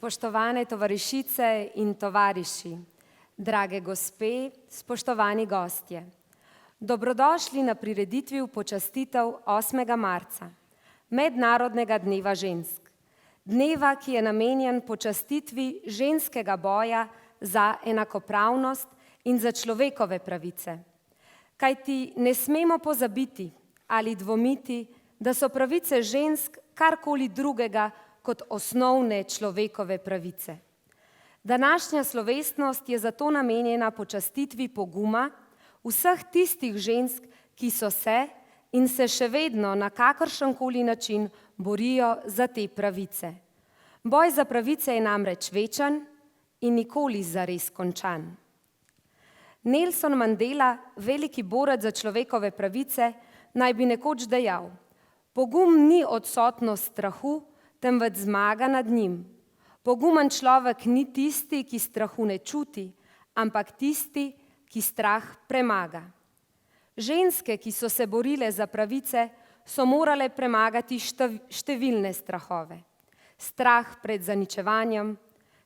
Spoštovane tovarišice in tovariši, drage gospe, spoštovani gostje. Dobrodošli na prireditvi v počastitev 8. marca, Mednarodnega dneva žensk. Dneva, ki je namenjen počastitvi ženskega boja za enakopravnost in za človekove pravice. Kajti ne smemo pozabiti ali dvomiti, da so pravice žensk karkoli drugega kot osnovne človekove pravice. Današnja slovesnost je zato namenjena počastitvi poguma vseh tistih žensk, ki so se in se še vedno na kakršenkoli način borijo za te pravice. Boj za pravice je namreč večen in nikoli zares končan. Nelson Mandela, veliki borec za človekove pravice, naj bi nekoč dejal: pogum ni odsotnost strahu, temveč zmaga nad njim. Pogumen človek ni tisti, ki strahu ne čuti, ampak tisti, ki strah premaga. Ženske, ki so se borile za pravice, so morale premagati številne strahove. Strah pred zaničevanjem,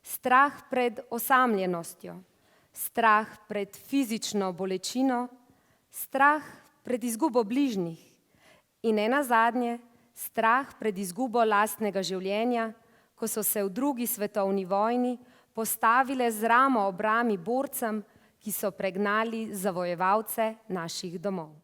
strah pred osamljenostjo, strah pred fizično bolečino, strah pred izgubo bližnjih in nenazadnje strah pred izgubo lastnega življenja, ko so se v drugi svetovni vojni postavile z ramo ob rami borcem, ki so pregnali zavojevalce naših domov.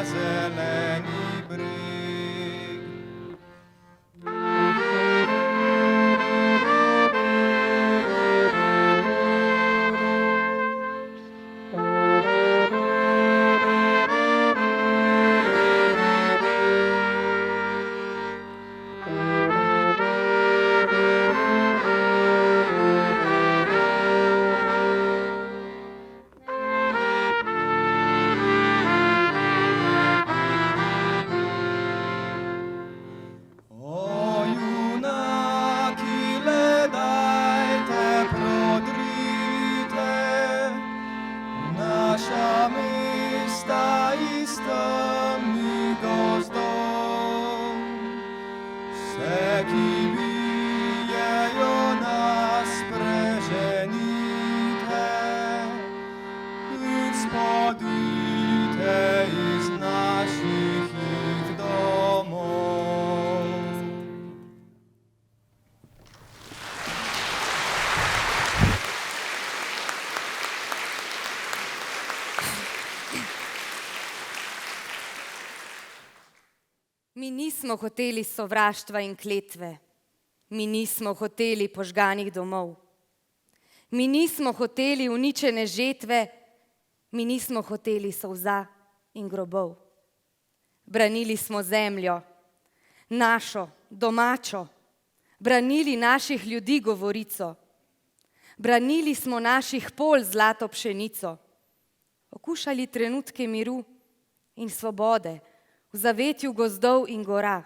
Zeleni breg. Mi nismo hoteli sovraštva in kletve, mi nismo hoteli požganih domov, mi nismo hoteli uničene žetve, mi nismo hoteli solza in grobov. Branili smo zemljo, našo, domačo, branili naših ljudi govorico, branili smo naših polj zlato pšenico, okušali trenutke miru in svobode v zavetju gozdov in gora.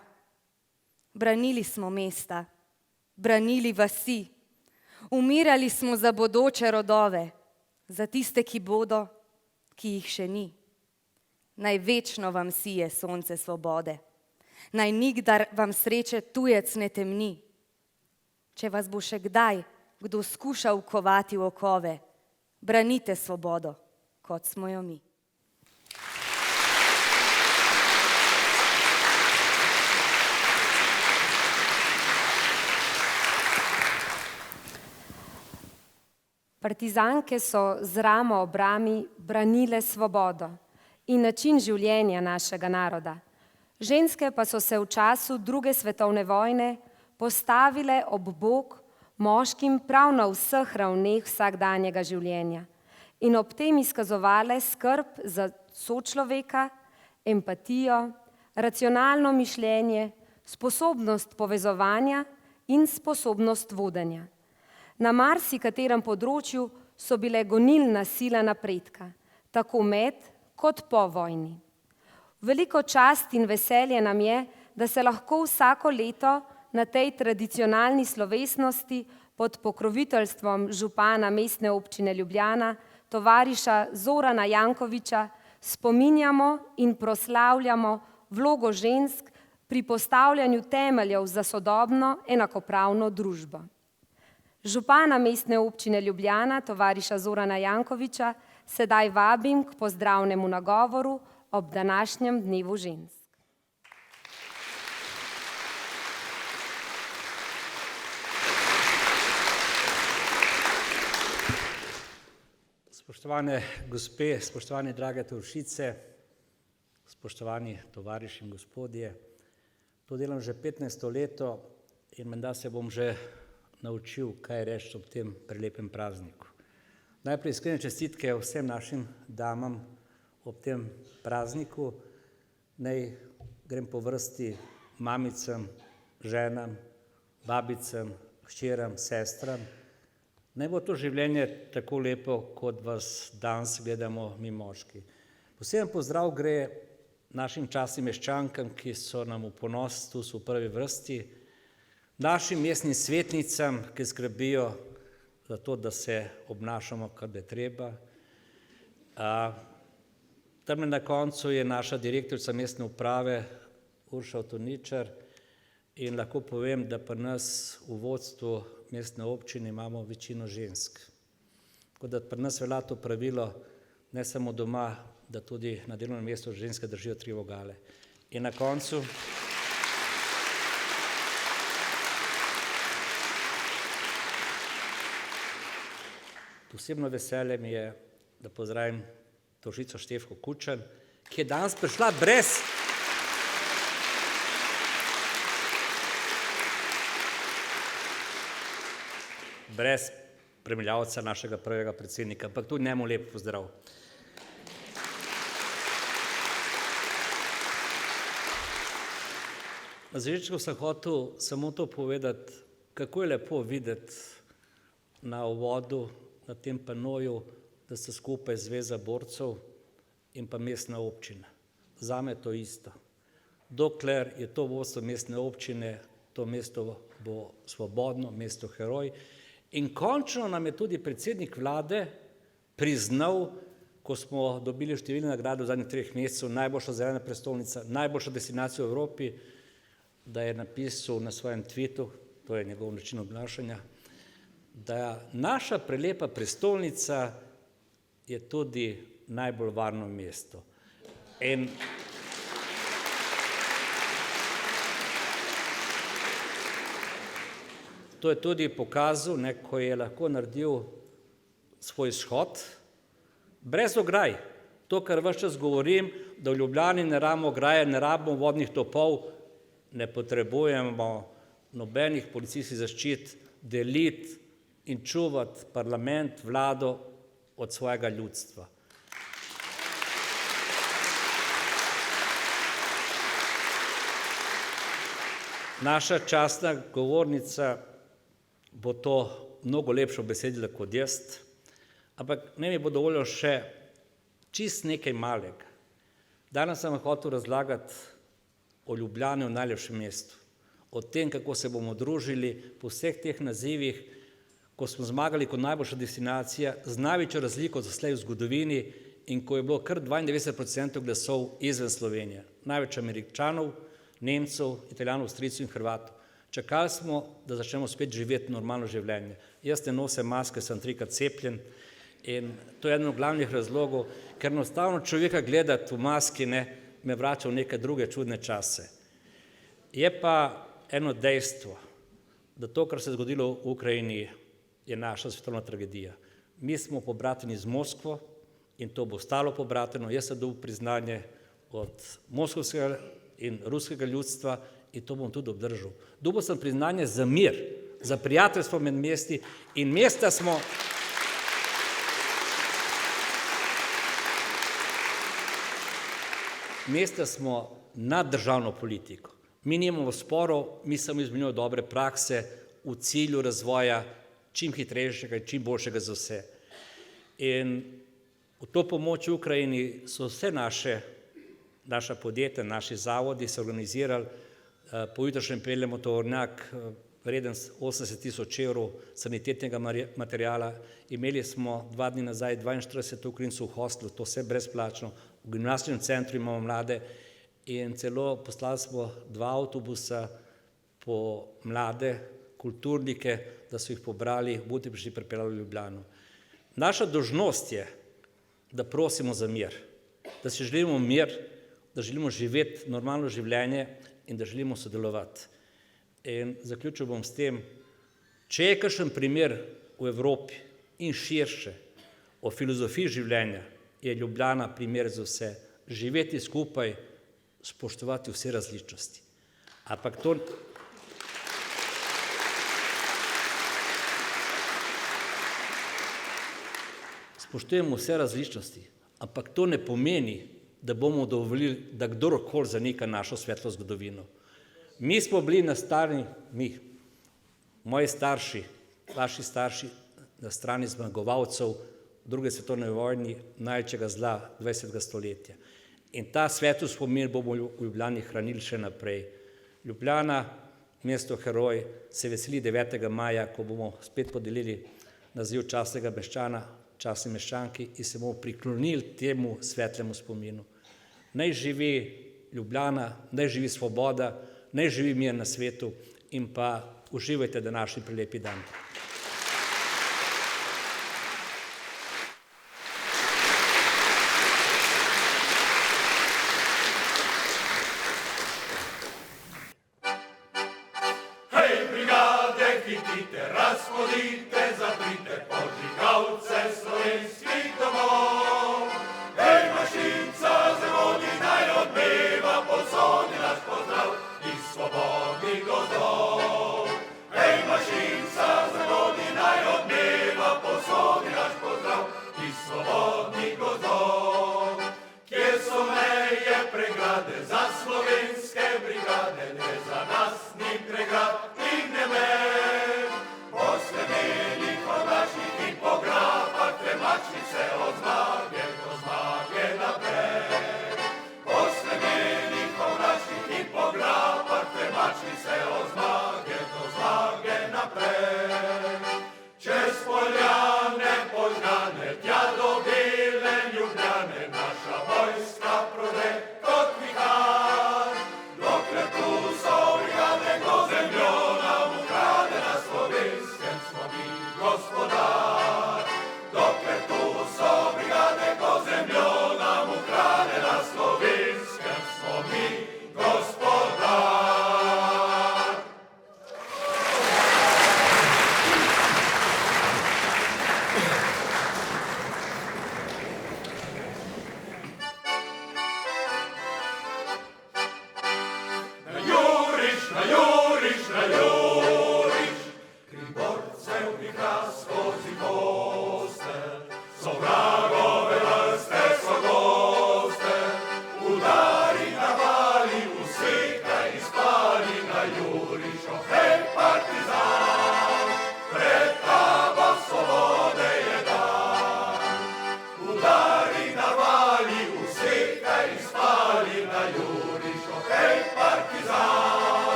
Branili smo mesta, branili vasi, umirali smo za bodoče rodove, za tiste, ki bodo, ki jih še ni. Naj večno vam sije sonce svobode, naj nikdar vam sreče tujec ne temni. Če vas bo še kdaj kdo skušal kovati v okove, branite svobodo, kot smo jo mi. Partizanke so z ramo ob rami branile svobodo in način življenja našega naroda. Ženske pa so se v času druge svetovne vojne postavile ob bok moškim prav na vseh ravneh vsakdanjega življenja in ob tem izkazovale skrb za sočloveka, empatijo, racionalno mišljenje, sposobnost povezovanja in sposobnost vodenja. Na marsikaterem področju so bile gonilna sila napredka, tako med kot po vojni. Veliko čast in veselje nam je, da se lahko vsako leto na tej tradicionalni slovesnosti pod pokroviteljstvom župana Mestne občine Ljubljana, tovariša Zorana Jankovića, spominjamo in proslavljamo vlogo žensk pri postavljanju temeljev za sodobno enakopravno družbo. Župana Mestne občine Ljubljana, tovariša Zorana Jankovića, sedaj vabim k pozdravnemu nagovoru ob današnjem dnevu žensk. Spoštovane gospe, spoštovane drage tovarišice, spoštovani tovariši in gospodje, to delam že 15. leto in menda se bom že naučil, kaj reči ob tem prelepem prazniku. Najprej iskrene čestitke vsem našim damam ob tem prazniku. Naj grem po vrsti mamicam, ženam, babicam, hčeram, sestram. Naj bo to življenje tako lepo, kot vas danes gledamo mi moški. Poseben pozdrav gre našim častnim meščankam, ki so nam v ponos, tu so v prvi vrsti, našim mestnim svetnicam, ki skrbijo za to, da se obnašamo, kar je treba. Tam na koncu je naša direktorica mestne uprave Urša Avtoničar in lahko povem, da pri nas v vodstvu mestne občine imamo večino žensk. Tako da pri nas velja to pravilo, ne samo doma, da tudi na delovnem mestu ženske držijo 3 vogale. In na koncu posebno veselje mi je, da pozdravim tovarišico Štefko Kučan, ki je danes prišla brez spremljevalca našega prvega predsednika, ampak tudi njemu lep pozdrav. Na začetku sem hotel samo to povedati, kako je lepo videti na uvodu, na tem panoju, da sta skupaj Zveza borcev in pa mestna občina. Zame je to isto. Dokler je to vodstvo mestne občine, to mesto bo svobodno, mesto heroj. In končno nam je tudi predsednik vlade priznal, ko smo dobili številne nagrade v zadnjih 3 mesecev, najboljša zelena prestolnica, najboljša destinacija v Evropi, da je napisal na svojem twitu, to je njegov način obnašanja, da naša prelepa prestolnica je tudi najbolj varno mesto. In to je tudi pokazal, ko je lahko naredil svoj shod, brez ograj. To, kar ves čas govorim, da v Ljubljani ne rabimo ograje, ne rabimo vodnih topov, ne potrebujemo nobenih policijskih zaščit deliti in čuvati parlament, vlado od svojega ljudstva. Naša častna govornica bo to mnogo lepše obesedila kot jaz, ampak ne mi bo dovolil še čist nekaj malega. Danes sem hotel razlagati o Ljubljani, o najlepšem mestu, o tem, kako se bomo družili po vseh teh nazivih, ko smo zmagali kot najboljša destinacija, z največjo razliko zaslej v zgodovini in ko je bilo kar 92% glasov izven Slovenije. Največ Američanov, Nemcev, Italijanov, Avstrijcev in Hrvatov. Čakali smo, da začnemo spet živeti normalno življenje. Jaz ne nosim maske, sem 3-krat cepljen in to je eden od glavnih razlogov, ker enostavno človeka gledati v maski me vrača v neke druge čudne čase. Je pa eno dejstvo, da to, kar se je zgodilo v Ukrajini, je naša svetovna tragedija. Mi smo pobrateni z Moskvo in to bo ostalo pobrateno. Jaz sem dobil priznanje od moskovskega in ruskega ljudstva in to bom tudi obdržal. Dobil sem priznanje za mir, za prijateljstvo med mesti in mesta smo nad državno politiko. Mi nimamo sporov, mi samo izmenjujemo dobre prakse v cilju razvoja čim hitrejšega in čim boljšega za vse. In v to pomoč v Ukrajini so vse naša podjetja, naši zavodi se organizirali, pojutrišnjem peljemo tovornjak vreden 80.000 evrov sanitetnega materiala. Imeli smo 2 dni nazaj 42 Ukrajincev v hostlu, to vse brezplačno. V gimnastičnem centru imamo mlade in celo poslali smo 2 avtobusa po mlade kulturnike, da so jih pobrali, v Budimpešti pripeljali v Ljubljano. Naša dolžnost je, da prosimo za mir, da si želimo mir, da želimo živeti normalno življenje in da želimo sodelovati. In zaključil bom s tem, če je kakšen primer v Evropi in širše o filozofiji življenja, je Ljubljana primer za vse. Živeti skupaj, spoštovati vse različnosti. Ampak to spoštujemo vse različnosti, ampak to ne pomeni, da bomo dovolili, da kdorkoli zanika našo svetlo zgodovino. Mi smo bili moji starši, vaši starši, na strani zmagovalcev druge svetovne vojne, največjega zla 20. stoletja. In ta svetlo spomin bomo v Ljubljani hranili še naprej. Ljubljana, mesto heroj, se veseli 9. maja, ko bomo spet podelili naziv častnega meščana, častni meščanki in se bomo priklonili temu svetlemu spominu. Naj živi Ljubljana, naj živi svoboda, naj živi mir na svetu in pa uživajte današnji prelepi dan. Hej, brigade, hitite, razhodite, zaprite podžigalce slovenskih domov. Hej, mašinca, zavodi naj odmeva, posodi naš pozdrav iz svobodnih gozdov. Hej, mašinca, zavodi naj odmeva, posodi naš pozdrav iz svobodnih gozdov. Kje so meje pregrade za slovenske brigade, ne za nas ni pregrad, ni ne me, posle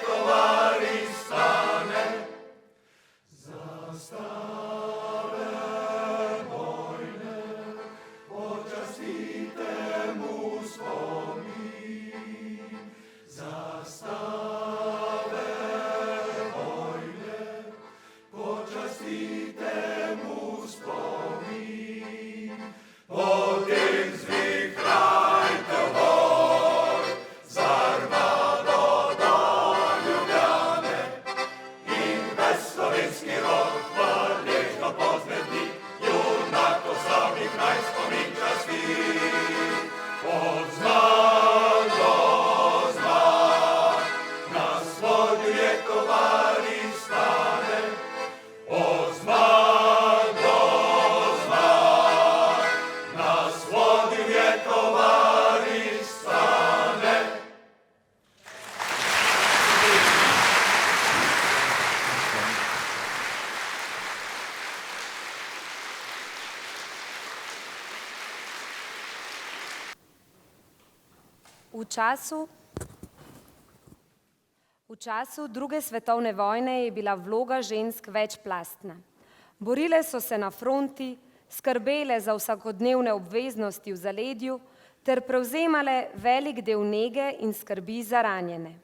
tovari stane. Zastave vojne, počastite mu spomin. Zastave vojne, počastite mu spomin. Potem zvihrajte v boj, z armado do Ljubljane in ves slovenski rod hvaležno pozdravi, junakov slavni kraj spomin časti. Od zmag do zmag, nas voduje tovari stane. Od zmag do zmag, nas voduje tovari stane. V času druge svetovne vojne je bila vloga žensk večplastna. Borile so se na fronti, skrbele za vsakodnevne obveznosti v zaledju ter prevzemale velik del nege in skrbi za ranjene.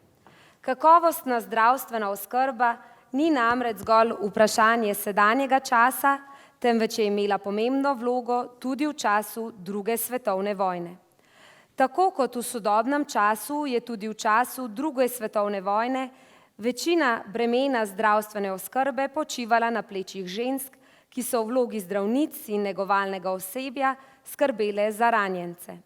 Kakovostna zdravstvena oskrba ni namreč zgolj vprašanje sedanjega časa, temveč je imela pomembno vlogo tudi v času druge svetovne vojne. Tako kot v sodobnem času je tudi v času druge svetovne vojne večina bremena zdravstvene oskrbe počivala na plečih žensk, ki so v vlogi zdravnic in negovalnega osebja skrbele za ranjence.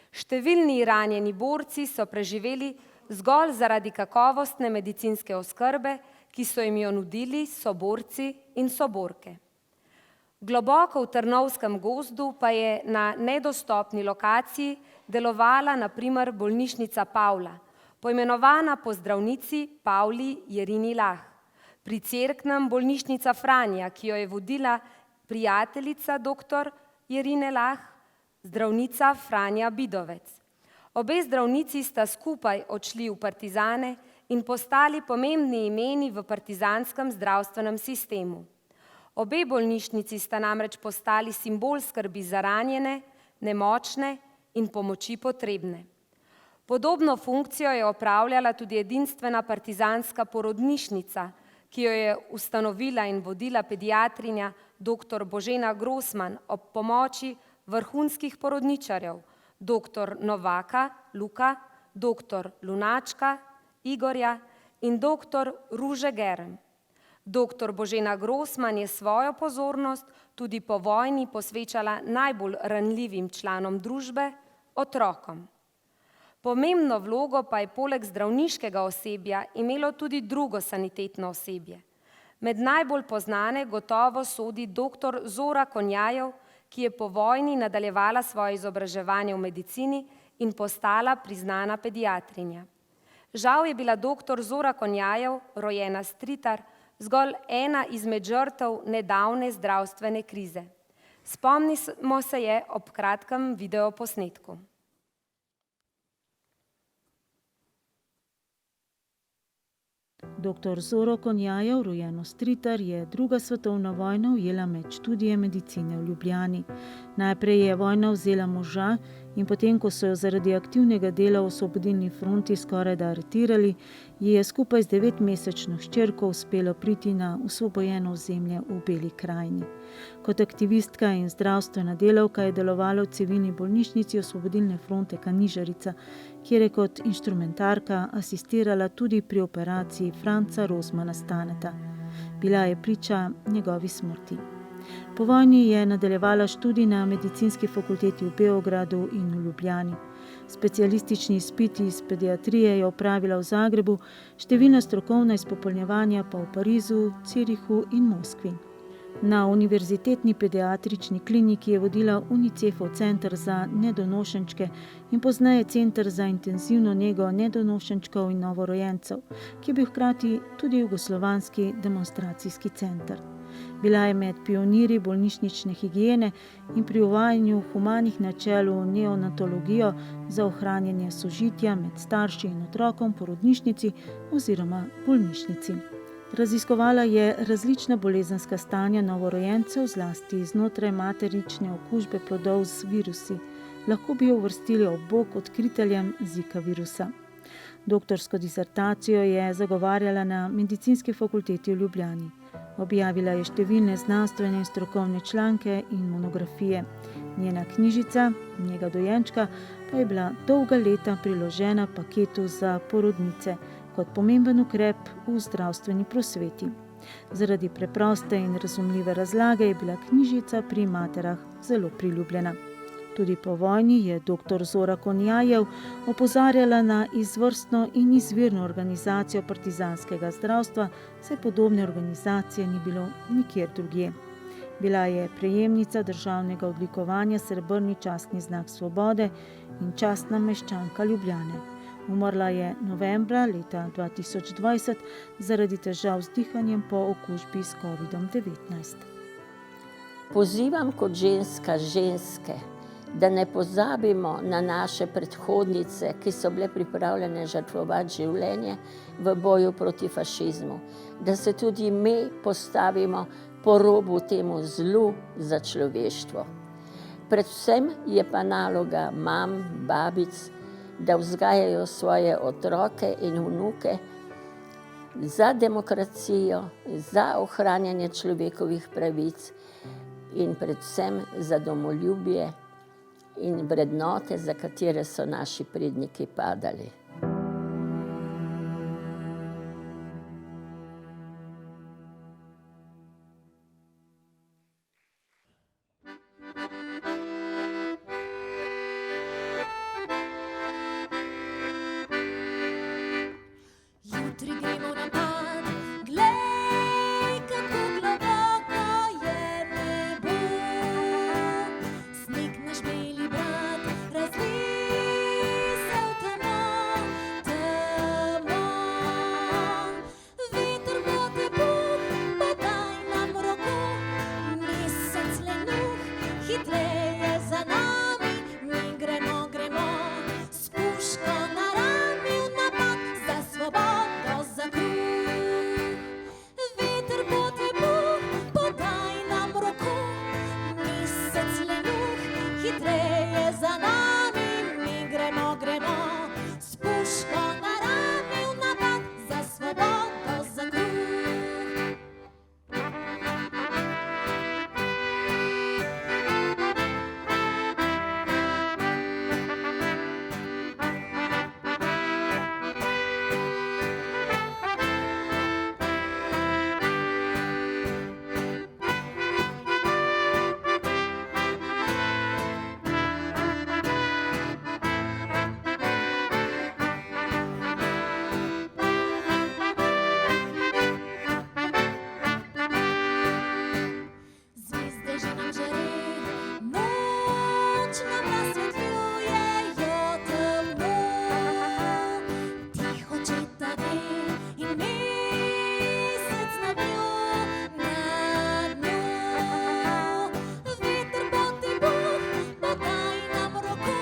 Številni ranjeni borci so preživeli zgolj zaradi kakovostne medicinske oskrbe, ki so jim jo nudili soborci in soborke. Globoko v Trnovskem gozdu pa je na nedostopni lokaciji delovala na primer bolnišnica Pavla, poimenovana po zdravnici Pavli Jerini Lah. Pri Cerknem bolnišnica Franja, ki jo je vodila prijateljica dr. Jerine Lah, zdravnica Franja Bidovec. Obe zdravnici sta skupaj odšli v partizane in postali pomembni imeni v partizanskem zdravstvenem sistemu. Obe bolnišnici sta namreč postali simbol skrbi za ranjene, nemočne in pomoči potrebne. Podobno funkcijo je opravljala tudi edinstvena partizanska porodnišnica, ki jo je ustanovila in vodila pediatrinja dr. Božena Grossman ob pomoči vrhunskih porodničarjev, dr. Novaka Luka, dr. Lunačka Igorja in dr. Ruže Germ. Dr. Božena Grossman je svojo pozornost tudi po vojni posvečala najbolj ranljivim članom družbe, otrokom. Pomembno vlogo pa je poleg zdravniškega osebja imelo tudi drugo sanitetno osebje. Med najbolj poznane gotovo sodi dr. Zora Konjajev, ki je po vojni nadaljevala svoje izobraževanje v medicini in postala priznana pediatrinja. Žal je bila dr. Zora Konjajev, rojena Stritar, zgolj ena izmed žrtev nedavne zdravstvene krize. Spomnimo se je ob kratkem videoposnetku. Dr. Zoro Konjajev, rojeno Stritar, je druga svetovna vojna ujela med študije medicine v Ljubljani. Najprej je vojna vzela moža in potem, ko so jo zaradi aktivnega dela v Osvobodilni fronti skorajda aretirali, ji je skupaj z 9-mesečno hčerko uspelo priti na osvobojeno ozemlje v Beli krajini. Kot aktivistka in zdravstvena delavka je delovala v civilni bolnišnici Osvobodilne fronte Kanižarica, kjer je kot inštrumentarka asistirala tudi pri operaciji Franca Rozmana Staneta. Bila je priča njegovi smrti. Po vojni je nadaljevala študij na medicinski fakulteti v Beogradu in v Ljubljani. Specialistični izpiti iz pediatrije je opravila v Zagrebu, številna strokovna izpopolnjevanja pa v Parizu, Cirihu in Moskvi. Na Univerzitetni pediatrični kliniki je vodila UNICEF-ov center za nedonošenčke in pozneje center za intenzivno nego nedonošenčkov in novorojencev, ki je bil hkrati tudi jugoslovanski demonstracijski center. Bila je med pionirji bolnišnične higiene in pri uvajanju humanih načel v neonatologijo za ohranjanje sožitja med starši in otrokom v porodnišnici oziroma bolnišnici. Raziskovala je različna bolezenska stanja novorojencev, zlasti znotraj materične okužbe plodov z virusi. Lahko bi jo uvrstili ob bok odkriteljem Zika virusa. Doktorsko disertacijo je zagovarjala na Medicinski fakulteti v Ljubljani. Objavila je številne znanstvene in strokovne članke in monografije. Njena knjižica, Njega dojenčka, pa je bila dolga leta priložena paketu za porodnice kot pomemben ukrep v zdravstveni prosveti. Zaradi preproste in razumljive razlage je bila knjižica pri materah zelo priljubljena. Tudi po vojni je dr. Zora Konjajev opozarjala na izvrstno in izvirno organizacijo partizanskega zdravstva, saj podobne organizacije ni bilo nikjer drugje. Bila je prejemnica državnega odlikovanja Srebrni častni znak svobode in častna meščanka Ljubljane. Umrla je novembra leta 2020 zaradi težav z dihanjem po okužbi s COVID-19. Pozivam kot ženska ženske, da ne pozabimo na naše predhodnice, ki so bile pripravljene žrtvovati življenje v boju proti fašizmu, da se tudi mi postavimo po robu temu zlu za človeštvo. Predvsem je pa naloga mam, babic, da vzgajajo svoje otroke in vnuke za demokracijo, za ohranjanje človekovih pravic in predvsem za domoljubje in vrednote, za katere so naši predniki padali. Jutri gremo na pad, glej, kako globoko je nebo. Sneg naš beli brat razli se v temo, temo. Veter bo te puh, podaj nam roko, mesec lenuh, hitreje za nami, mi gremo, gremo, s puško na rami v napad za svobodo, za kruh. Veter bo te puh, podaj nam roko, mesec lenuh, hitreje za nami, mi gremo, gremo, s puško na rami v napad za svobodo, za kruh. Zvezde že nam žare, noč nam razsvetljujejo temno. Tiho četa gre in mesec nad njo, nad njo. Veter bo te puh, podaj nam roko,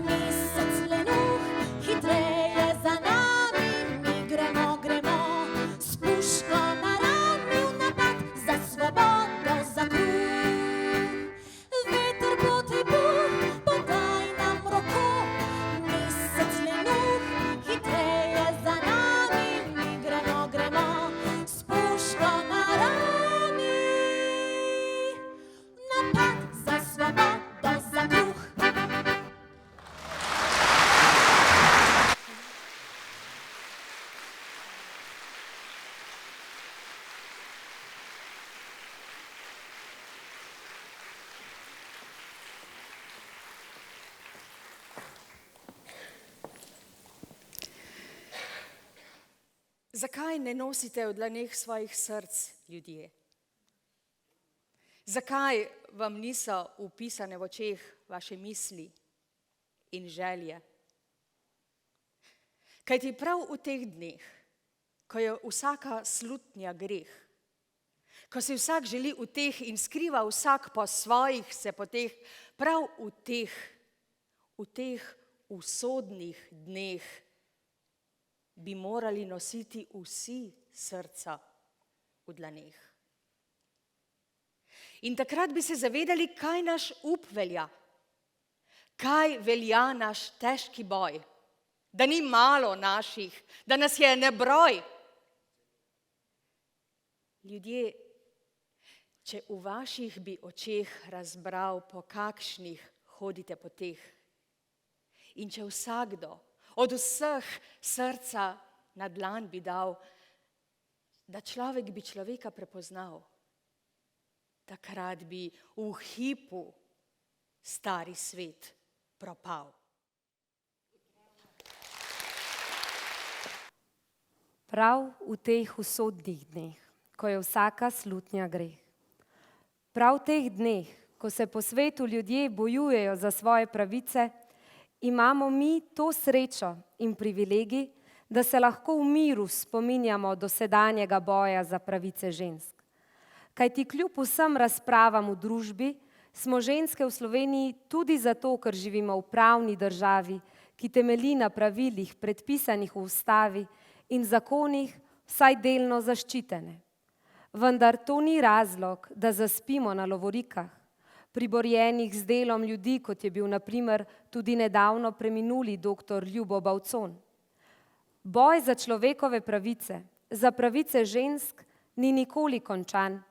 mesec lenuh, hitreje za nami, mi gremo, gremo, s puško na rami v napad za svobodo, za kruh. Veter bo te puh, podaj nam roko, mesec lenuh, hitreje za nami, mi gremo, gremo, s puško na rami, napad za svobodo, za kruh. Zakaj ne nosite v dlaneh svojih src, ljudje? Zakaj vam niso vpisane v očeh vaše misli in želje? Kajti prav v teh dneh, ko je vsaka slutnja greh, ko si vsak želi uteh in skriva vsak po svojih se poteh, prav v teh usodnih dneh bi morali nositi vsi srca v dlaneh. In takrat bi se zavedali, kaj naš up velja, kaj velja naš težki boj, da ni malo naših, da nas je nebroj. Ljudje, če v vaših bi očeh razbral, po kakšnih hodite poteh, in če vsakdo od vseh srca na dlan bi dal, da človek bi človeka prepoznal, takrat bi v hipu stari svet propal. Prav v teh usodnih dneh, ko je vsaka slutnja greh. Prav v teh dneh, ko se po svetu ljudje bojujejo za svoje pravice, imamo mi to srečo in privilegij, da se lahko v miru spominjamo dosedanjega boja za pravice žensk. Kajti kljub vsem razpravam v družbi, smo ženske v Sloveniji tudi zato, ker živimo v pravni državi, ki temelji na pravilih predpisanih v ustavi in zakonih, vsaj delno zaščitene. Vendar to ni razlog, da zaspimo na lovorikah, priborjenih z delom ljudi, kot je bil na primer tudi nedavno preminuli dr. Ljubo Bavcon. Boj za človekove pravice, za pravice žensk ni nikoli končan,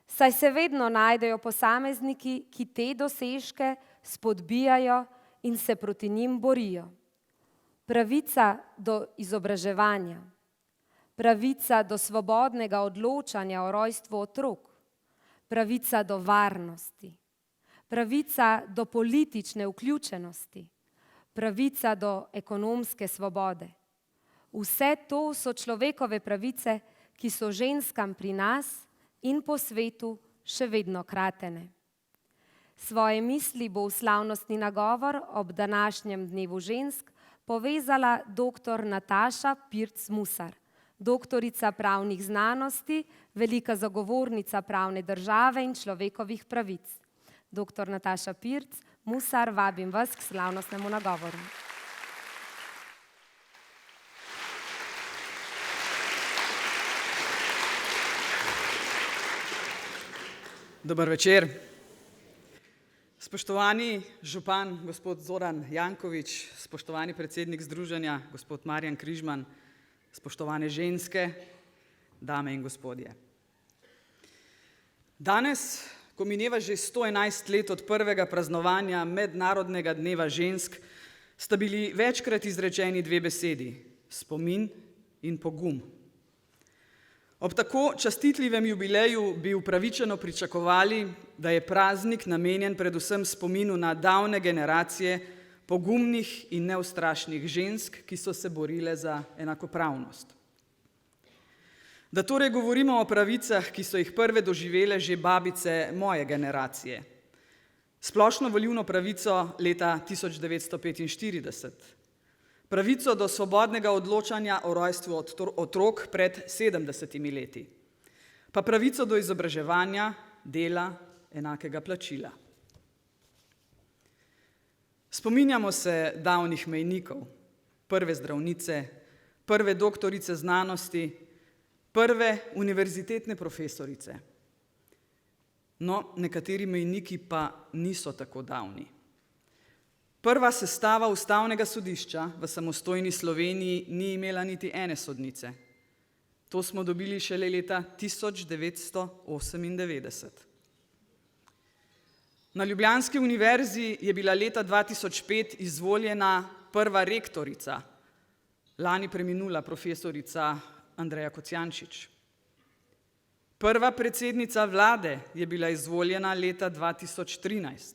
saj se vedno najdejo posamezniki, ki te dosežke spodbijajo in se proti njim borijo. Pravica do izobraževanja, pravica do svobodnega odločanja o rojstvu otrok, pravica do varnosti, pravica do politične vključenosti, pravica do ekonomske svobode. Vse to so človekove pravice, ki so ženskam pri nas in po svetu še vedno kratene. Svoje misli bo v slavnostni nagovor ob današnjem dnevu žensk povezala dr. Nataša Pirc Musar, doktorica pravnih znanosti, velika zagovornica pravne države in človekovih pravic. Dr. Nataša Pirc Musar, vabim vas k slavnostnemu nagovoru. Dober večer. Spoštovani župan, gospod Zoran Janković, spoštovani predsednik združenja, gospod Marjan Križman, spoštovane ženske, dame in gospodje. Danes, ko mineva že 111 let od prvega praznovanja Mednarodnega dneva žensk, sta bili večkrat izrečeni dve besedi: spomin in pogum. Ob tako častitljivem jubileju bi upravičeno pričakovali, da je praznik namenjen predvsem spominu na davne generacije pogumnih in neustrašnih žensk, ki so se borile za enakopravnost. Da torej govorimo o pravicah, ki so jih prve doživele že babice moje generacije. Splošno volilno pravico leta 1945, pravico do svobodnega odločanja o rojstvu otrok pred 70 leti, pa pravico do izobraževanja, dela, enakega plačila. Spominjamo se davnih mejnikov, prve zdravnice, prve doktorice znanosti, prve univerzitetne profesorice. No, nekateri mejniki pa niso tako davni. Prva sestava Ustavnega sodišča v samostojni Sloveniji ni imela niti ene sodnice. To smo dobili šele leta 1998. Na ljubljanski univerzi je bila leta 2005 izvoljena prva rektorica, lani preminula profesorica Andreja Kocijančič. Prva predsednica vlade je bila izvoljena leta 2013.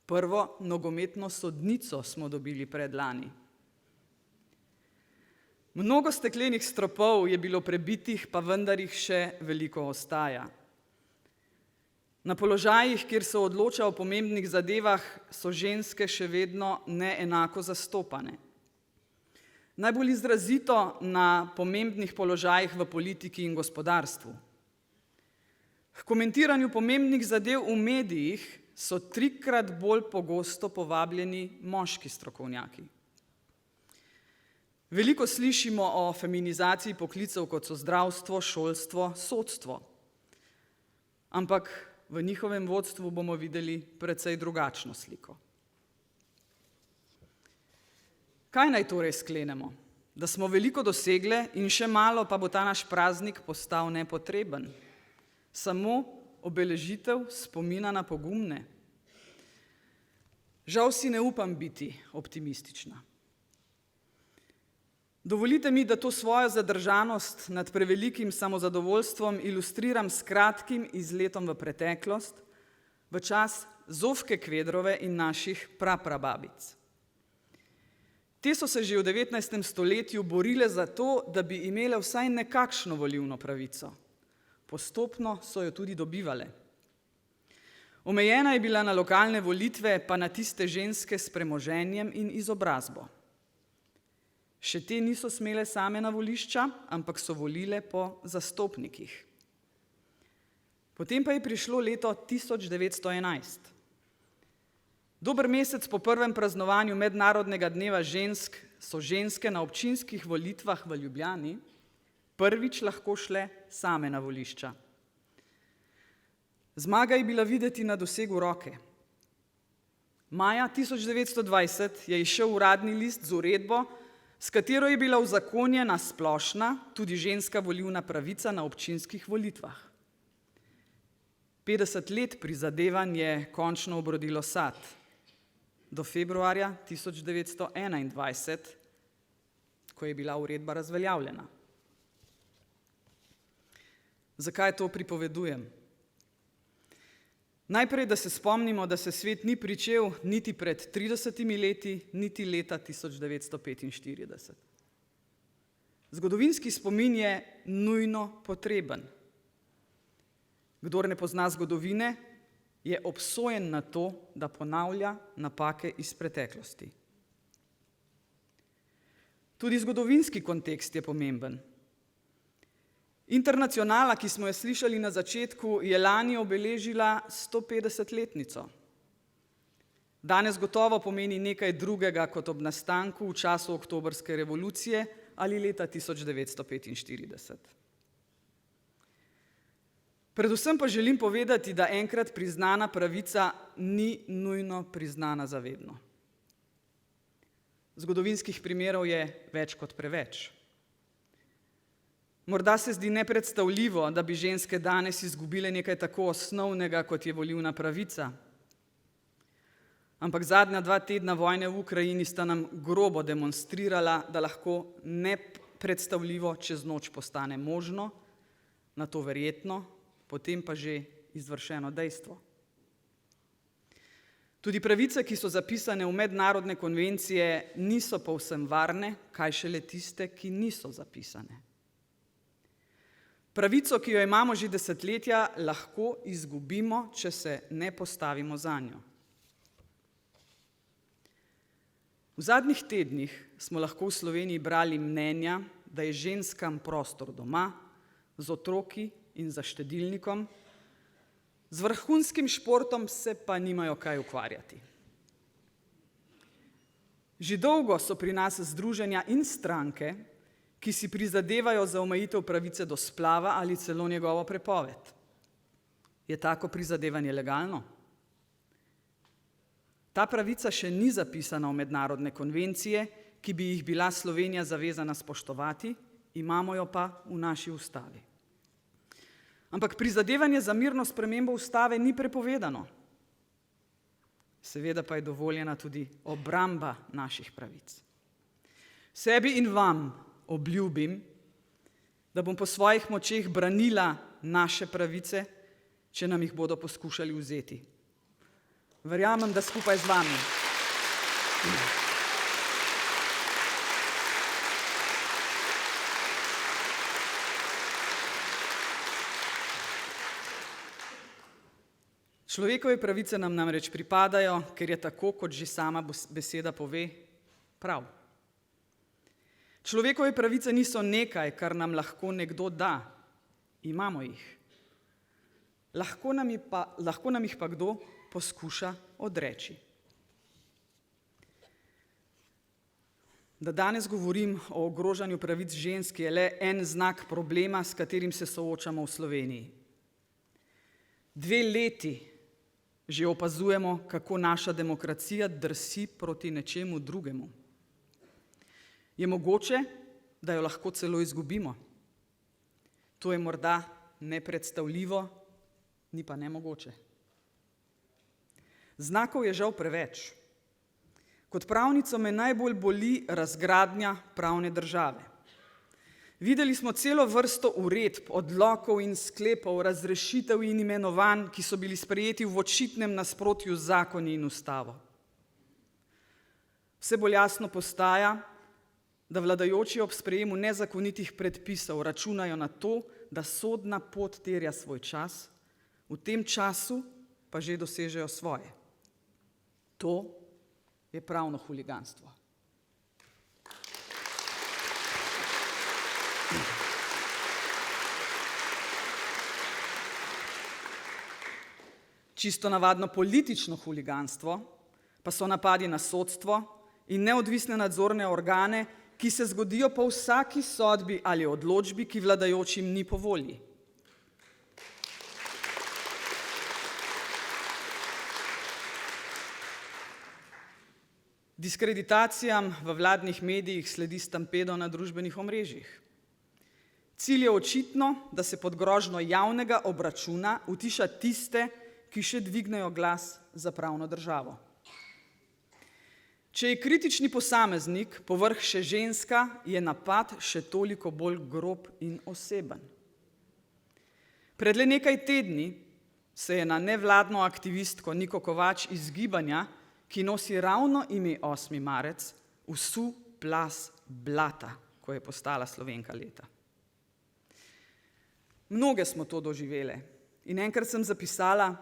Prvo nogometno sodnico smo dobili predlani. Mnogo steklenih stropov je bilo prebitih, pa vendar jih še veliko ostaja. Na položajih, kjer se odloča o pomembnih zadevah, so ženske še vedno neenako zastopane. Najbolj izrazito na pomembnih položajih v politiki in gospodarstvu. K komentiranju pomembnih zadev v medijih so 3-krat bolj pogosto povabljeni moški strokovnjaki. Veliko slišimo o feminizaciji poklicev, kot so zdravstvo, šolstvo, sodstvo. Ampak v njihovem vodstvu bomo videli precej drugačno sliko. Kaj naj torej sklenemo? Da smo veliko dosegle in še malo, pa bo ta naš praznik postal nepotreben. Samo obeležitev spomina na pogumne. Žal si ne upam biti optimistična. Dovolite mi, da to svojo zadržanost nad prevelikim samozadovoljstvom ilustriram s kratkim izletom v preteklost, v čas Zofke Kvedrove in naših praprababic. Te so se že v 19. stoletju borile za to, da bi imele vsaj nekakšno volilno pravico. Postopno so jo tudi dobivale. Omejena je bila na lokalne volitve, pa na tiste ženske s premoženjem in izobrazbo. Še te niso smele same na volišča, ampak so volile po zastopnikih. Potem pa je prišlo leto 1911. Dober mesec po prvem praznovanju Mednarodnega dneva žensk so ženske na občinskih volitvah v Ljubljani prvič lahko šle same na volišča. Zmaga je bila videti na dosegu roke. Maja 1920 je izšel uradni list z uredbo, s katero je bila uzakonjena splošna, tudi ženska volilna pravica na občinskih volitvah. 50 let prizadevanj je končno obrodilo sad. Do februarja 1921, ko je bila uredba razveljavljena. Zakaj to pripovedujem? Najprej, da se spomnimo, da se svet ni pričel niti pred 30 leti, niti leta 1945. Zgodovinski spomin je nujno potreben. Kdor ne pozna zgodovine, je obsojen na to, da ponavlja napake iz preteklosti. Tudi zgodovinski kontekst je pomemben. Internacionala, ki smo jo slišali na začetku, je lani obeležila 150-letnico. Danes gotovo pomeni nekaj drugega kot ob nastanku v času oktobrske revolucije ali leta 1945. Predvsem pa želim povedati, da enkrat priznana pravica ni nujno priznana za vedno. Zgodovinskih primerov je več kot preveč. Morda se zdi nepredstavljivo, da bi ženske danes izgubile nekaj tako osnovnega, kot je volilna pravica. Ampak zadnja 2 tedna vojne v Ukrajini sta nam grobo demonstrirala, da lahko nepredstavljivo čez noč postane možno, na to verjetno, potem pa že izvršeno dejstvo. Tudi pravice, ki so zapisane v mednarodne konvencije, niso povsem varne, kaj šele tiste, ki niso zapisane. Pravico, ki jo imamo že desetletja, lahko izgubimo, če se ne postavimo zanjo. V zadnjih tednih smo lahko v Sloveniji brali mnenja, da je ženskam prostor doma, z otroki in za štedilnikom, z vrhunskim športom se pa nimajo kaj ukvarjati. Že dolgo so pri nas združenja in stranke, ki si prizadevajo za omejitev pravice do splava ali celo njegovo prepoved. Je tako prizadevanje legalno? Ta pravica še ni zapisana v mednarodne konvencije, ki bi jih bila Slovenija zavezana spoštovati, imamo jo pa v naši ustavi. Ampak prizadevanje za mirno spremembo ustave ni prepovedano. Seveda pa je dovoljena tudi obramba naših pravic. Sebi in vam obljubim, da bom po svojih močeh branila naše pravice, če nam jih bodo poskušali vzeti. Verjamem, da skupaj z vami. Človekove pravice nam namreč pripadajo, ker je tako, kot že sama beseda pove, prav. Človekove pravice niso nekaj, kar nam lahko nekdo da. Imamo jih. lahko nam jih pa kdo poskuša odreči. Da danes govorim o ogrožanju pravic žensk je le en znak problema, s katerim se soočamo v Sloveniji. 2 leti že opazujemo, kako naša demokracija drsi proti nečemu drugemu. Je mogoče, da jo lahko celo izgubimo? To je morda nepredstavljivo, ni pa nemogoče. Znakov je žal preveč. Kot pravnico me najbolj boli razgradnja pravne države. Videli smo celo vrsto uredb, odlokov in sklepov, razrešitev in imenovanj, ki so bili sprejeti v očitnem nasprotju z zakoni in ustavo. Vse bolj jasno postaja, da vladajoči ob sprejemu nezakonitih predpisov računajo na to, da sodna pot terja svoj čas, v tem času pa že dosežejo svoje. To je pravno huliganstvo. Čisto navadno politično huliganstvo pa so napadi na sodstvo in neodvisne nadzorne organe, ki se zgodijo po vsaki sodbi ali odločbi, ki vladajočim ni po volji. Diskreditacijam v vladnih medijih sledi stampedo na družbenih omrežjih. Cilj je očitno, da se pod grožnjo javnega obračuna utiša tiste, ki še dvignejo glas za pravno državo. Če je kritični posameznik povrh še ženska, je napad še toliko bolj grob in oseben. Pred le nekaj tedni se je na nevladno aktivistko Niko Kovač iz Gibanja, ki nosi ravno ime 8. marec, vsul plaz blata, ko je postala Slovenka leta. Mnoge smo to doživele in enkrat sem zapisala,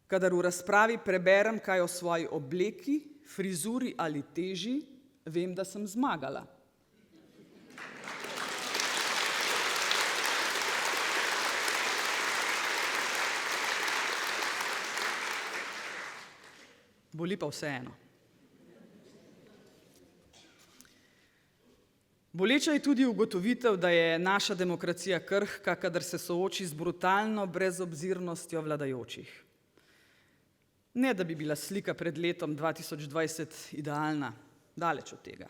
kadar v razpravi preberem kaj o svoji obleki, frizuri ali teži, vem, da sem zmagala. Boli pa vseeno. Boleča je tudi ugotovitev, da je naša demokracija krhka, kadar se sooči z brutalno brezobzirnostjo vladajočih. Ne, da bi bila slika pred letom 2020 idealna, daleč od tega.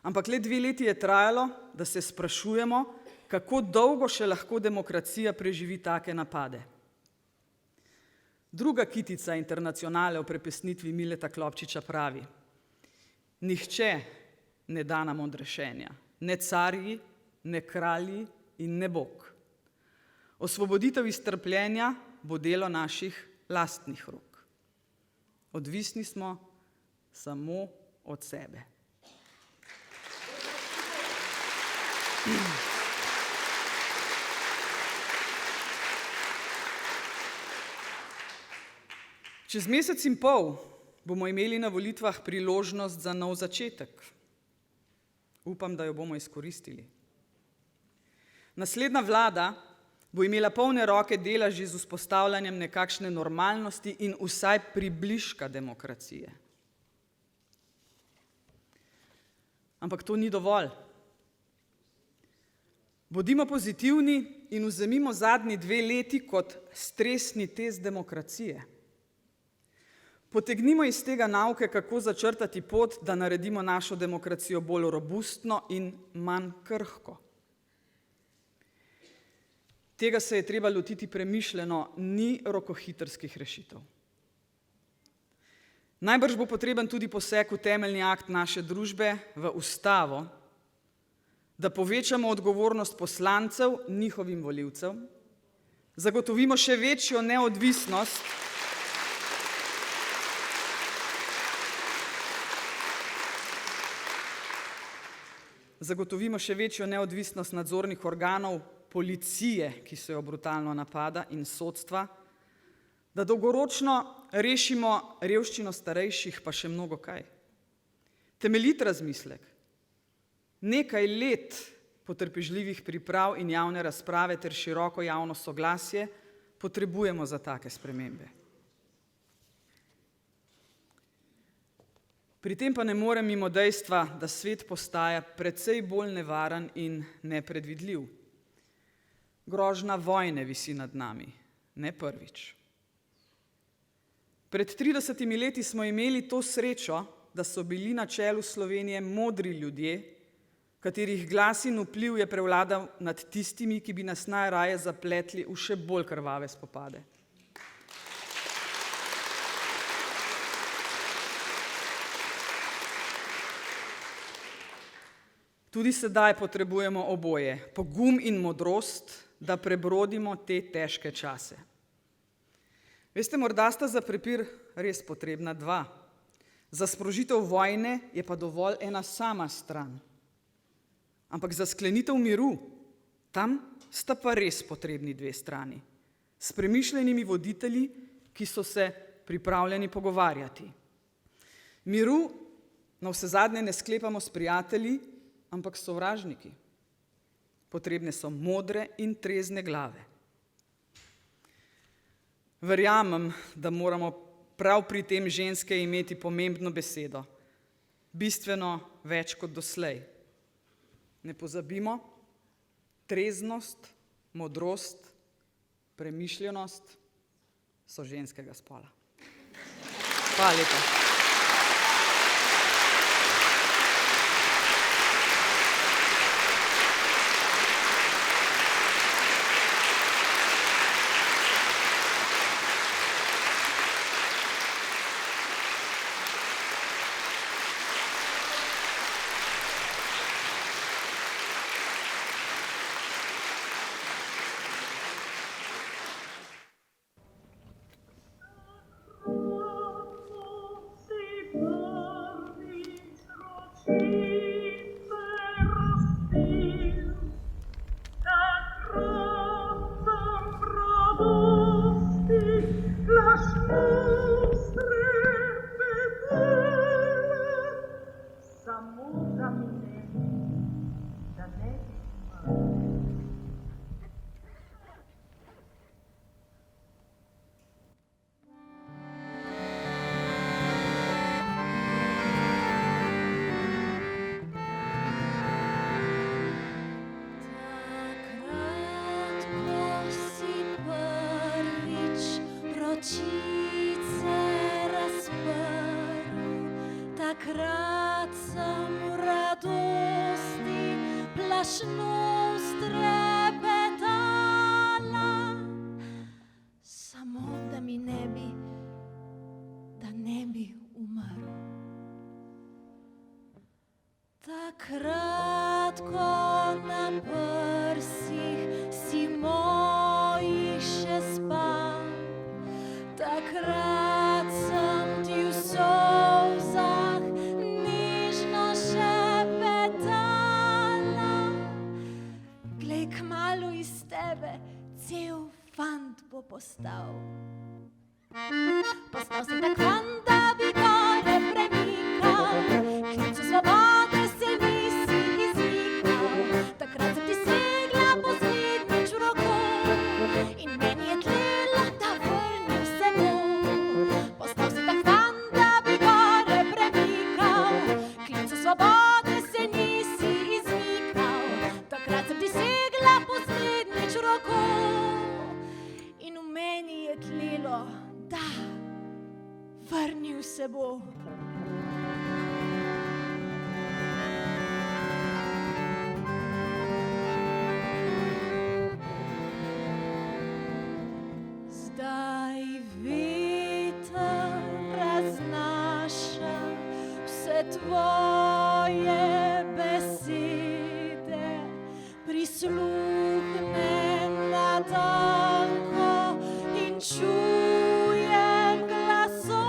Ampak le 2 leti je trajalo, da se sprašujemo, kako dolgo še lahko demokracija preživi take napade. Druga kitica Internacionale o prepesnitvi Mileta Klopčiča pravi: nihče ne da nam odrešenja, ne carji, ne kralji in ne Bog. Osvoboditev iz trpljenja bo delo naših lastnih rok. Odvisni smo samo od sebe. Čez mesec in pol bomo imeli na volitvah priložnost za nov začetek. Upam, da jo bomo izkoristili. Naslednja vlada bo imela polne roke dela že z vzpostavljanjem nekakšne normalnosti in vsaj približka demokracije. Ampak to ni dovolj. Bodimo pozitivni in vzemimo zadnji 2 leti kot stresni test demokracije. Potegnimo iz tega nauke, kako začrtati pot, da naredimo našo demokracijo bolj robustno in manj krhko. Tega se je treba lotiti premišljeno, ni rokohitrskih rešitev. Najbrž bo potreben tudi poseg v temeljni akt naše družbe, v ustavo, da povečamo odgovornost poslancev njihovim volivcem, zagotovimo še večjo neodvisnost nadzornih organov, policije, ki se jo brutalno napada, in sodstva, da dolgoročno rešimo revščino starejših, pa še mnogo kaj. Temeljit razmislek, nekaj let potrpežljivih priprav in javne razprave ter široko javno soglasje potrebujemo za take spremembe. Pri tem pa ne morem mimo dejstva, da svet postaja precej bolj nevaren in nepredvidljiv. Grožnja vojne visi nad nami, ne prvič. Pred 30 leti smo imeli to srečo, da so bili na čelu Slovenije modri ljudje, katerih glas in vpliv je prevladal nad tistimi, ki bi nas najraje zapletli v še bolj krvave spopade. Tudi sedaj potrebujemo oboje, pogum in modrost, da prebrodimo te težke čase. Veste, morda sta za prepir res potrebna dva. Za sprožitev vojne je pa dovolj ena sama stran. Ampak za sklenitev miru, tam sta pa res potrebni dve strani. S premišljenimi voditelji, ki so se pripravljeni pogovarjati. Miru na vsezadnje ne sklepamo s prijatelji, ampak s sovražniki. Potrebne so modre in trezne glave. Verjamem, da moramo prav pri tem ženske imeti pomembno besedo, bistveno več kot doslej. Ne pozabimo, treznost, modrost, premišljenost so ženskega spola. Hvala lepa. Takrat sem v radosti plašno strepetala, samo da mi ne bi umrl. Takrat, ko na prsih si mojih še spal, takrat sem ti v solzah nežno šepetala. Glej, kmalu iz tebe cel fant bo postal. Postal si tak fant, da bi gore premikal, klicu svobode se nisi izmikal. Takrat sem ti segla poslednjič v roko in meni je tlelo, da vrnil se bo. Postal si tak fant, da bi gore premikal, klicu svobode se nisi izmikal. Takrat sem ti segla poslednjič v roko in v meni je tlelo, da vrnil se bo. Zdaj veter raznaša vse tvoje besede, prisluhnem na tanko in čujem glasove.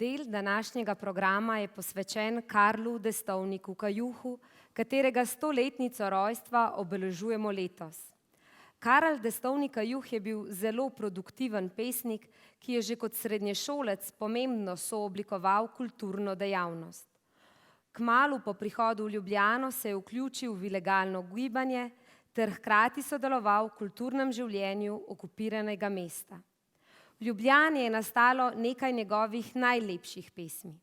Del današnjega programa je posvečen Karlu Destovniku Kajuhu, katerega 100-letnico rojstva obeležujemo letos. Karl Destovnik Kajuh je bil zelo produktiven pesnik, ki je že kot srednješolec pomembno sooblikoval kulturno dejavnost. Kmalu po prihodu v Ljubljano se je vključil v ilegalno gibanje ter hkrati sodeloval v kulturnem življenju okupiranega mesta. V Ljubljani je nastalo nekaj njegovih najlepših pesmi.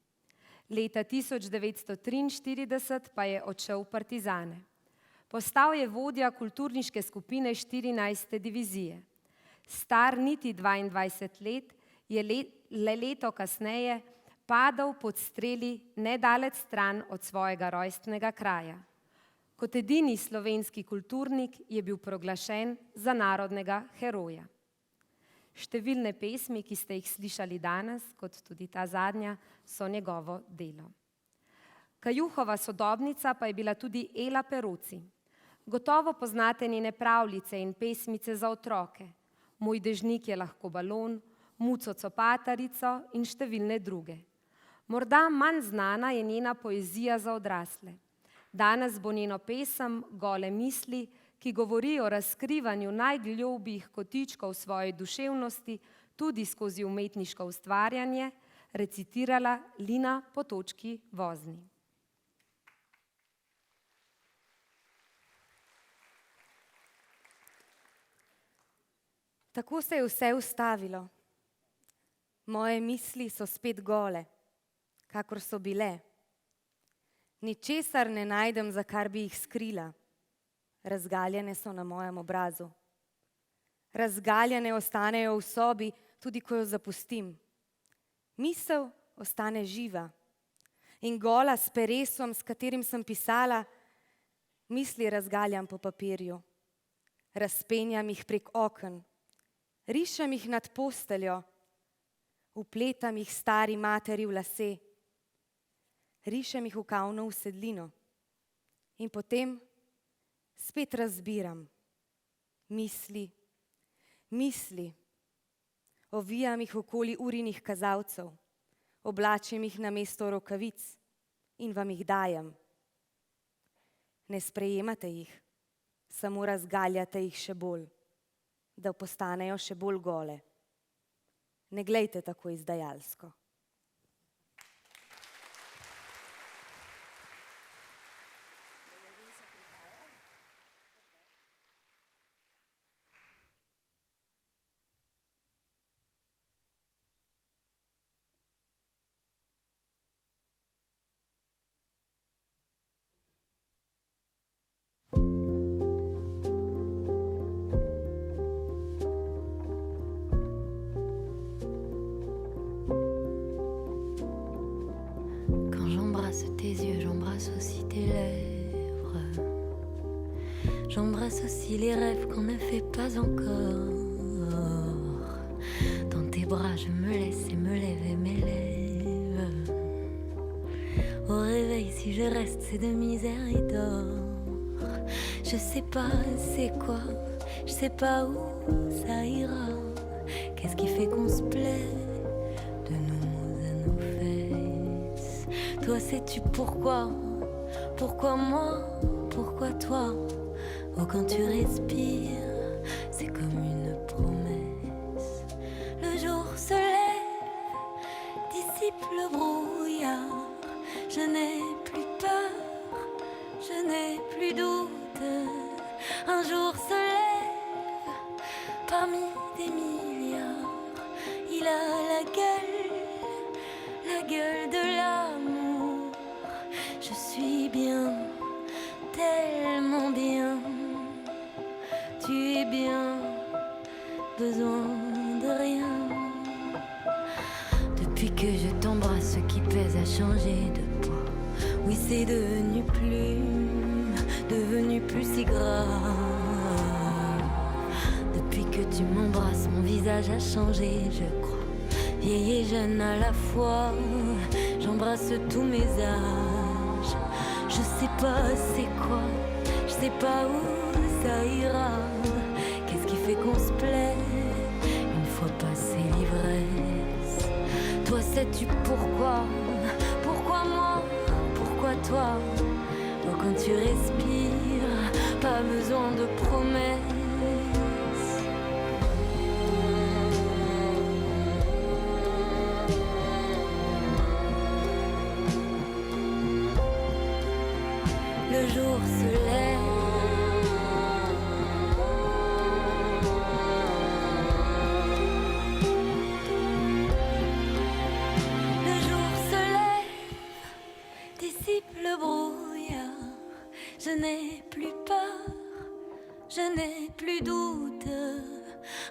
Leta 1943 pa je odšel v partizane. Postal je vodja kulturniške skupine 14. divizije. Star niti 22 let je le leto kasneje padal pod streli nedaleč stran od svojega rojstnega kraja. Kot edini slovenski kulturnik je bil proglašen za narodnega heroja. Številne pesmi, ki ste jih slišali danes, kot tudi ta zadnja, so njegovo delo. Kajuhova sodobnica pa je bila tudi Ela Peruci. Gotovo poznate njene pravljice in pesmice za otroke. Moj dežnik je lahko balon, Muco copatarico in številne druge. Morda manj znana je njena poezija za odrasle. Danes bo njeno pesem Gole misli, ki govori o razkrivanju najglobljih kotičkov svoje duševnosti, tudi skozi umetniško ustvarjanje, recitirala Lina Potočki Vozni. Tako se je vse ustavilo. Moje misli so spet gole, kakor so bile. Ničesar ne najdem, za kar bi jih skrila. Razgaljene so na mojem obrazu. Razgaljene ostanejo v sobi, tudi ko jo zapustim. Misel ostane živa in gola s peresom, s katerim sem pisala, misli razgaljam po papirju. Razpenjam jih prek oken, rišem jih nad posteljo, vpletam jih stari materi v lase, rišem jih v kavno usedlino in potem spet razbiram misli, ovijam jih okoli urinih kazalcev, oblačim jih namesto rokavic in vam jih dajem. Ne sprejemate jih, samo razgaljate jih še bolj, da postanejo še bolj gole. Ne glejte tako izdajalsko. Tes yeux, j'embrasse aussi tes lèvres. J'embrasse aussi les rêves qu'on ne fait pas encore. Dans tes bras, je me laisse et me lève et m'élève. Au réveil, si je reste, c'est de misère et d'or. Je sais pas c'est quoi, je sais pas où ça ira. Qu'est-ce qui fait qu'on se plaît de nous à nos fesses? Toi, sais-tu pourquoi? Pourquoi moi? Pourquoi toi? Oh, quand tu respires, c'est comme une promesse. Le jour se lève, dissipe le brouillard. Je n'ai plus peur, je n'ai plus doute. Un jour se lève, parmi des milliards. Il a la gueule de l'amour. Je suis bien, tellement bien. Tu es bien, besoin de rien. Depuis que je t'embrasse, ce qui pèse a changé de poids. Oui, c'est devenu plus si grave. Depuis que tu m'embrasses, mon visage a changé, je crois. Vieille et jeune à la fois, j'embrasse tous mes âges. Je sais pas c'est quoi, je sais pas où ça ira. Qu'est-ce qui fait qu'on se plaît une fois passé l'ivresse? Toi, sais-tu pourquoi? Pourquoi moi? Pourquoi toi? Oh, quand tu respires, pas besoin de promesses. Le jour se lève. Le jour se lève, dissipe le brouillard. Je n'ai plus peur, je n'ai plus doute.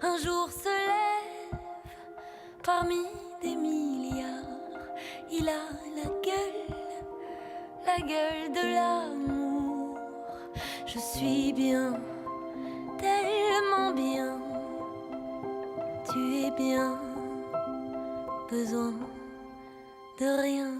Un jour se lève parmi des milliards. Il a la gueule de l'amour. Je suis bien, tellement bien. Tu es bien, besoin de rien.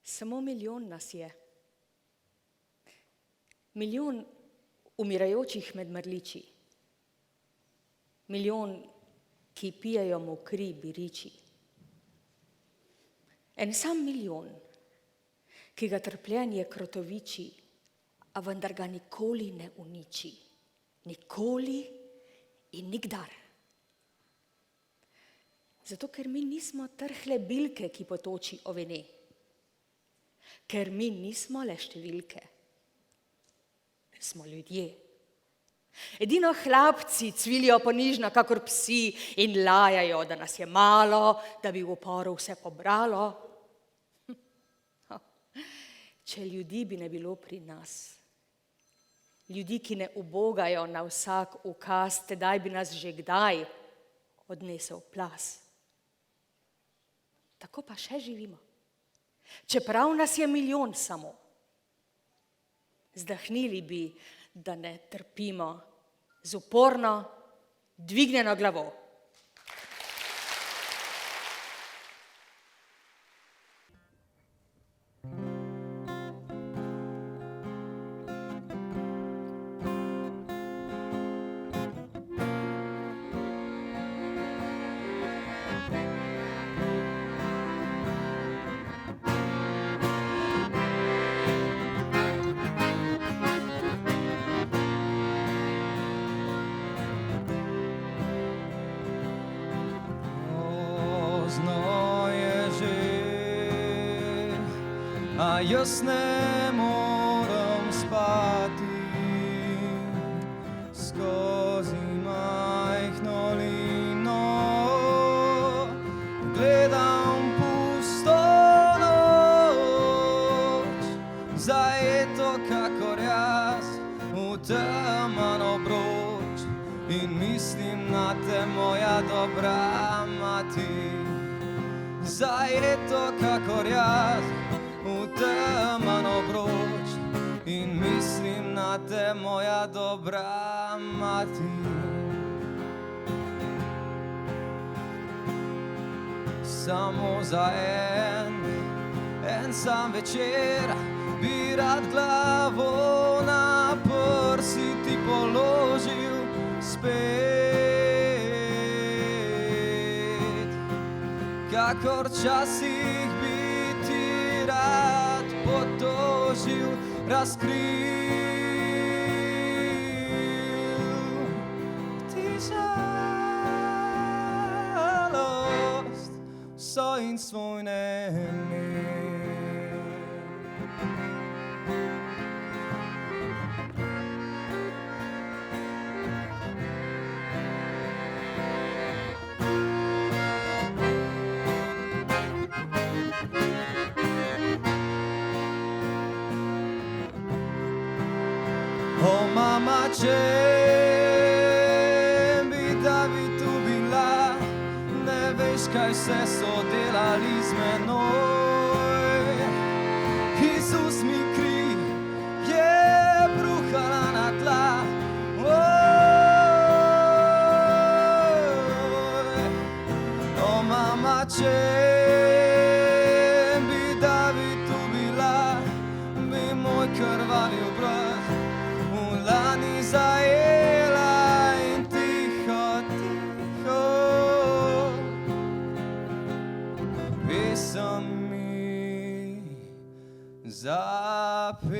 Samo milijon nas je. Milijon umirajočih med mrliči. Milijon, ki pijejo mokri biriči. En sam milijon, ki ga trpljenje krotoviči, a vendar ga nikoli ne uniči. Nikoli in nikdar. Zato, ker mi nismo trhle bilke, ki potoči ovene. Ker mi nismo le številke, smo ljudje. Edino hlapci cvilijo ponižno kakor psi in lajajo, da nas je malo, da bi v uporu vse pobralo. Če ljudi bi ne bilo pri nas, ljudi, ki ne ubogajo na vsak ukaz, tedaj bi nas že kdaj odnesel plaz. Tako pa še živimo. Čeprav nas je milijon samo, zdahnili bi, da ne trpimo, z uporno dvignjeno glavo. A jaz ne morem spati, skozi majhno lino gledam pusto noč, zajeto kakor jaz v temen obroč, in mislim na te, moja dobra mati, zajeto kakor jaz v temen obroč, in mislim na te, moja dobra mati. Samo za en sam večer bi rad glavo na prsi ti položil spet, kakor časih bi rad potožil, razkril ti žalost, vso in svoj nemer. O mama, če bi David tu bila, ne veš, kaj vse so delali z menoj. Isus če bi David tu bila, bi moj krvavi obraz v lani zajela in tiho, tiho pesem mi zapela.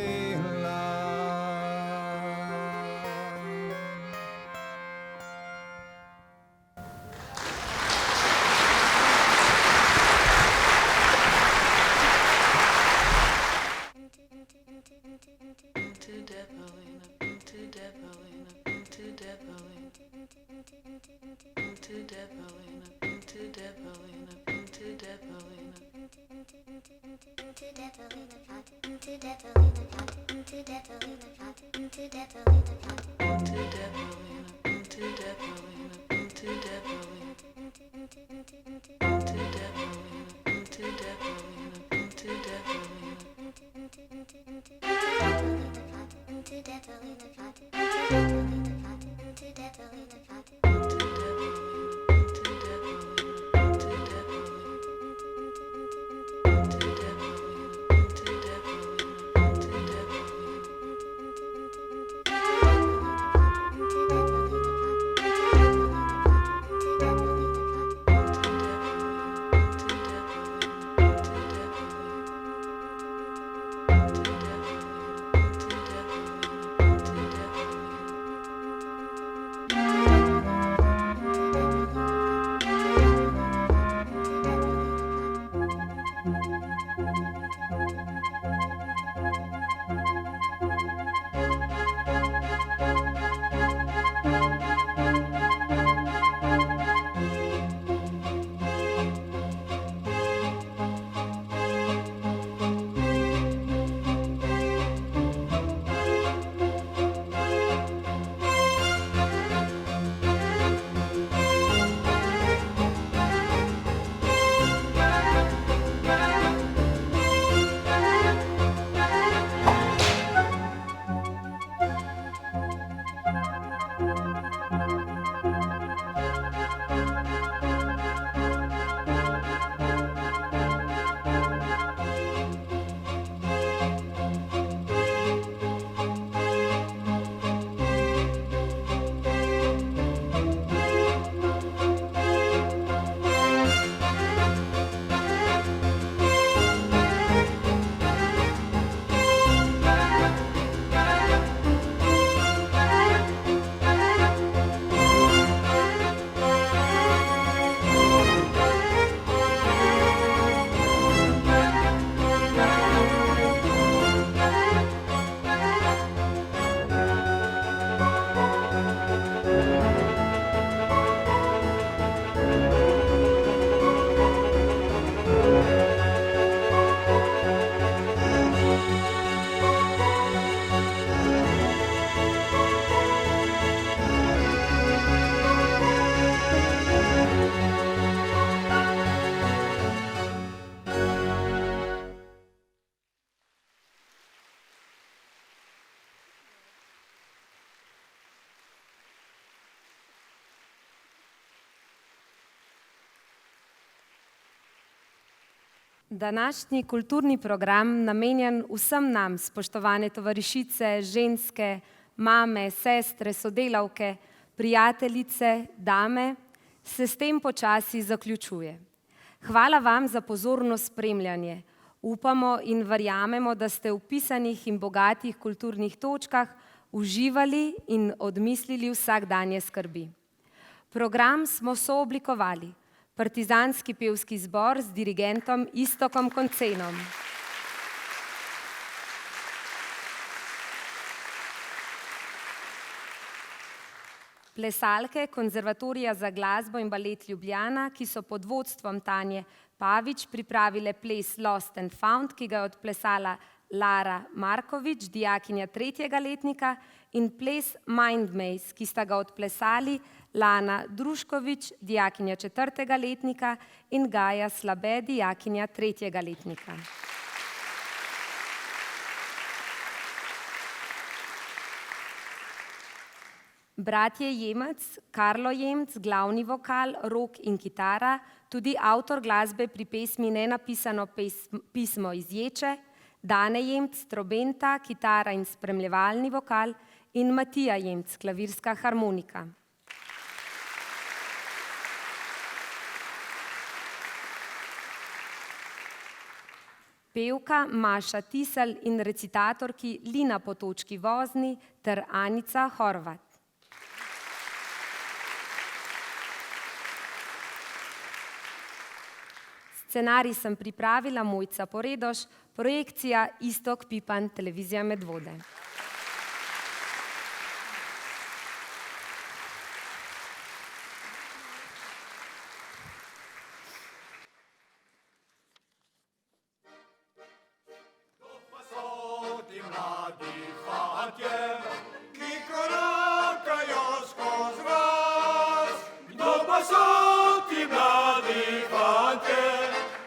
Današnji kulturni program namenjen vsem nam, spoštovane tovarišice, ženske, mame, sestre, sodelavke, prijateljice, dame, se s tem počasi zaključuje. Hvala vam za pozorno spremljanje. Upamo in verjamemo, da ste v pisanih in bogatih kulturnih točkah uživali in odmislili vsakdanje skrbi. Program smo sooblikovali Partizanski pevski zbor z dirigentom Iztokom Koncenom. Plesalke Konzervatorija za glasbo in balet Ljubljana, ki so pod vodstvom Tanje Pavič pripravile ples Lost and Found, ki ga je odplesala Lara Markovič, dijakinja 3. letnika, in ples Mind Maze, ki sta ga odplesali Lana Druškovič, dijakinja 4. letnika, in Gaja Slabe, dijakinja 3. letnika. Bratje Jemec, Karlo Jemc, glavni vokal, rok in kitara, tudi avtor glasbe pri pesmi Nenapisano pismo iz Ječe, Dane Jemc, trobenta, kitara in spremljevalni vokal in Matija Jemc, klavirska harmonika. Pevka Maša Tisel in recitatorki Lina Potočki Vozni ter Anica Horvat. Scenarij sem pripravila Mojca Poredoš, projekcija Iztok Pipan, televizija Medvode. Ti mladi fantje, ki korakajo skoz vas. Kdo pa so ti mladi fantje,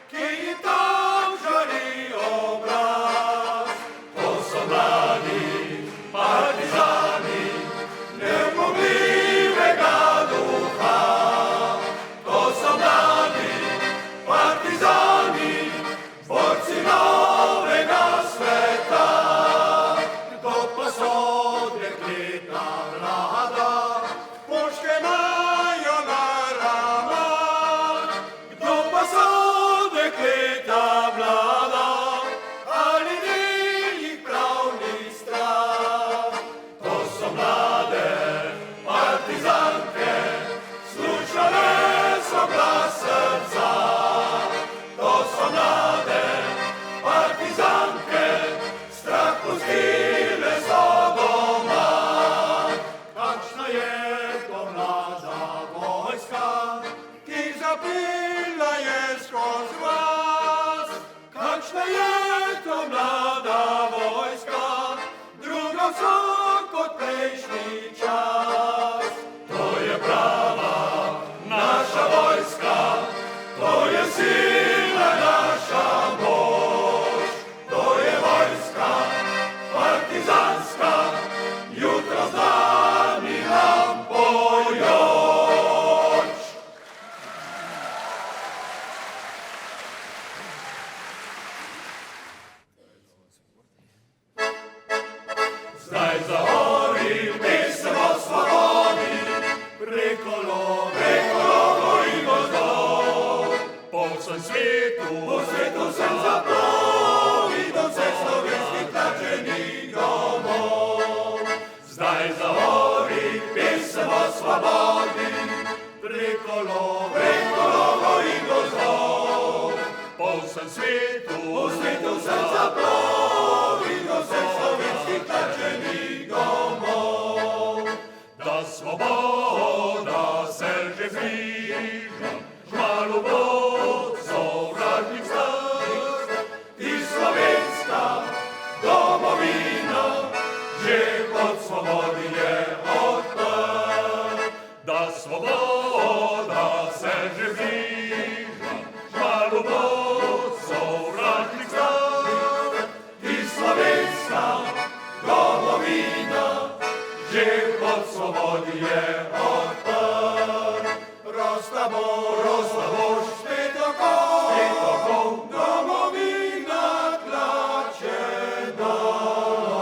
ki jim tam žari obraz? To so mladi partizani neumogljivega duha. To so mladi partizani, borci novega sveta. Kdo pa so dekleta mlada, puške imajo na ramah? Kdo pa so dekleta mlada, ali ni jih prav ni strah? To so mlade partizanke, slušale so glas srca. To so mlade partizanke, strah pustile so doma. Kakšna je to mlada vojska, ki zapila je skoz vas? Kakšna je to mlada vojska, druga so kot prejšnji čas? To je prava naša vojska, to je sila naša moč. To je vojska partizanska, jutro z nami nam pojoč. Zdaj zahori pesem o svobodi, preko logov in gozdov. Po vsem svetu sem zaplovil do vseh slovenskih tlačenih domov. Zdaj zahori pesem o svobodi, preko logov in gozdov. Po vsem svetu sem zaplovil do vseh slovenskih tlačenih domov. Da svoboda se že bliža, kmalu bo sovražnik star. Ti slovenska domovina že pod svobodi je odprt. Da svoboda se že bliža, kmalu bo sovražnik star. Ti slovenska domovina že pod svobodi je odprt. Prosta boš spet okol, domovina tlače domovina.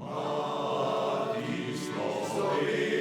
Mladi Slovenija,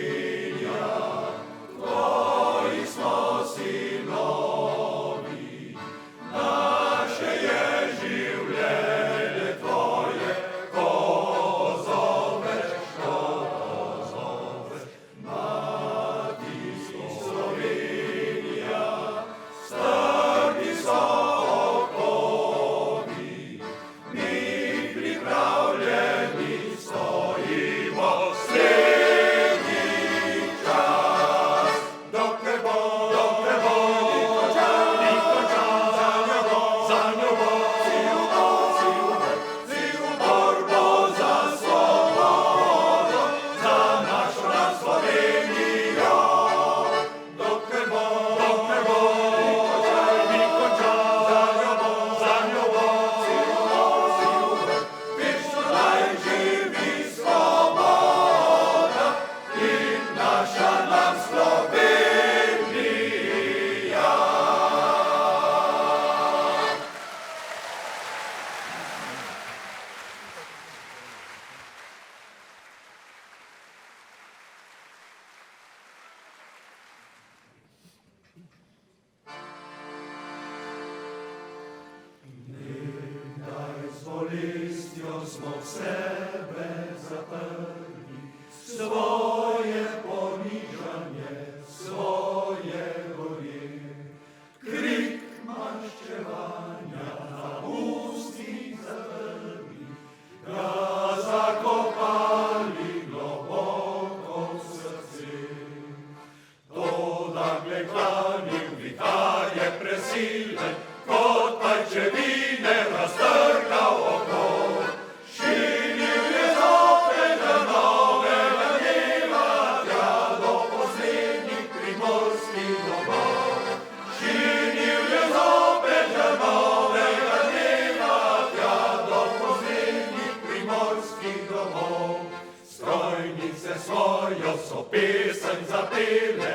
sebe zaprli, svoje ponižanje, svoje gorje. Krik maščevanja na ustih zatrli, ga zakopali globoko v srce. Toda kleklanil vihar je presilen, kot pajčevine raztrgal oko. Šinil je zopet do novega dneva, tja do poslednjih primorskih domov. Šinil je zopet do novega dneva, tja do poslednjih primorskih domov. Strojnice svojo so pesem zapele,